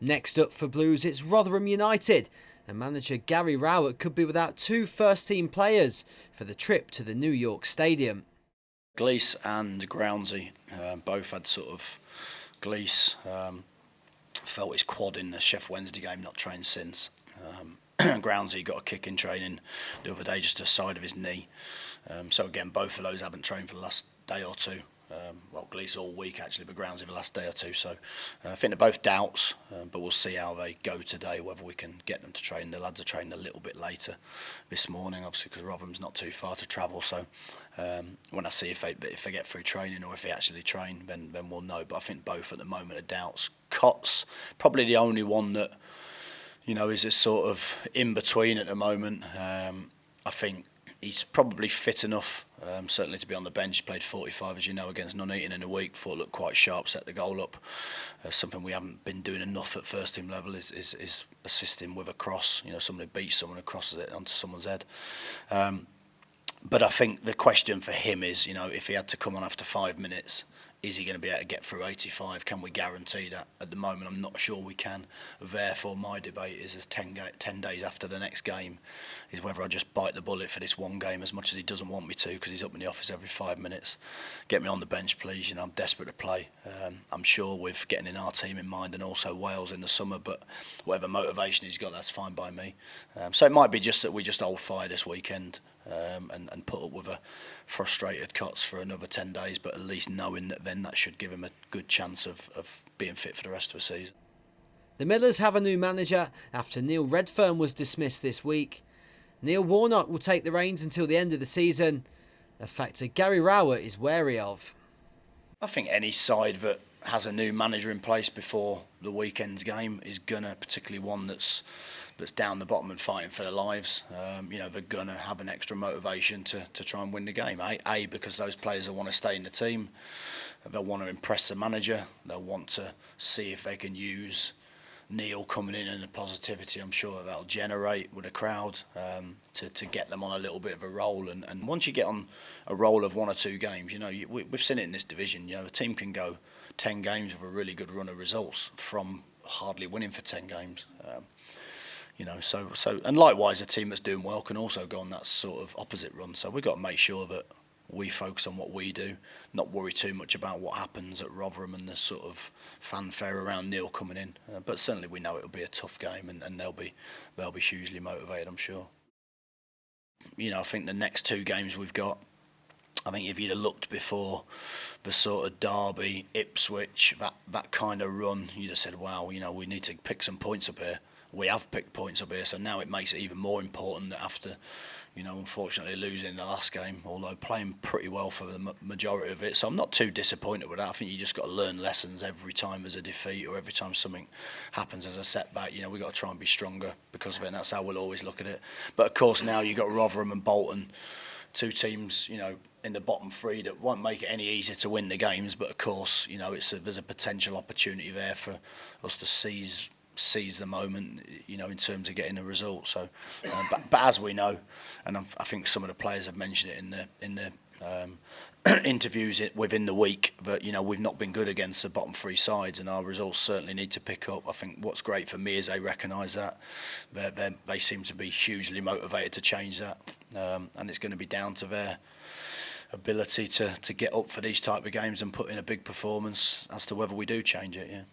Next up for Blues, it's Rotherham United, and manager Gary Rowett could be without two first-team players for the trip to the New York Stadium. Glees and Groundsey both had sort of Glees felt his quad in the Sheffield Wednesday game, not trained since. Groundsey got a kick in training the other day, just to the side of his knee. So again, both of those haven't trained for the last day or two. Glees all week actually, but Groundsey the last day or two. So I think they're both doubts, but we'll see how they go today, whether we can get them to train. The lads are training a little bit later this morning, obviously, because Rotherham's not too far to travel. So when I see if they get through training or if they actually train, then we'll know. But I think both at the moment are doubts. Cott's probably the only one that, is a sort of in between at the moment. I think he's probably fit enough, certainly to be on the bench. He played 45, as you know, against Nuneaton in a week. Thought looked quite sharp, set the goal up. Something we haven't been doing enough at first team level is assisting with a cross. Somebody beats someone and crosses it onto someone's head. But I think the question for him is, if he had to come on after 5 minutes, is he going to be able to get through 85? Can we guarantee that? At the moment, I'm not sure we can. Therefore, my debate is, as 10 days after the next game, is whether I just bite the bullet for this one game, as much as he doesn't want me to, because he's up in the office every 5 minutes. Get me on the bench, please. I'm desperate to play. I'm sure with getting in our team in mind, and also Wales in the summer, but whatever motivation he's got, that's fine by me. So it might be just that we just hold fire this weekend. And put up with a frustrated Cots for another 10 days, but at least knowing that then that should give him a good chance of being fit for the rest of the season. The Millers have a new manager after Neil Redfern was dismissed this week. Neil Warnock will take the reins until the end of the season, a factor Gary Rowett is wary of. I think any side that has a new manager in place before the weekend's game is gonna, particularly one that's down the bottom and fighting for their lives. They're gonna have an extra motivation to try and win the game. Because those players will want to stay in the team. They'll want to impress the manager. They'll want to see if they can use Neil coming in and the positivity I'm sure that'll generate with a crowd to get them on a little bit of a roll. And once you get on a roll of 1 or 2 games, we've seen it in this division. A team can go 10 games with a really good run of results from hardly winning for 10 games. And likewise, a team that's doing well can also go on that sort of opposite run. So we've got to make sure that we focus on what we do, not worry too much about what happens at Rotherham and the sort of fanfare around Neil coming in. But certainly we know it'll be a tough game, and they'll be hugely motivated, I'm sure. I think the next 2 games we've got, I think if you'd have looked before the sort of Derby, Ipswich, that kind of run, you'd have said, wow, we need to pick some points up here. We have picked points up here, so now it makes it even more important that after, unfortunately losing the last game, although playing pretty well for the majority of it. So I'm not too disappointed with that. I think you just got to learn lessons every time there's a defeat or every time something happens as a setback. We've got to try and be stronger because of it, and that's how we'll always look at it. But of course now you've got Rotherham and Bolton, 2 teams, in the bottom 3 that won't make it any easier to win the games. But of course, there's a potential opportunity there for us to seize the moment, in terms of getting a result. So, but as we know, and I think some of the players have mentioned it in the interviews within the week, that we've not been good against the bottom 3 sides, and our results certainly need to pick up. I think what's great for me is they recognise that they seem to be hugely motivated to change that, and it's going to be down to their ability to get up for these type of games and put in a big performance as to whether we do change it. Yeah.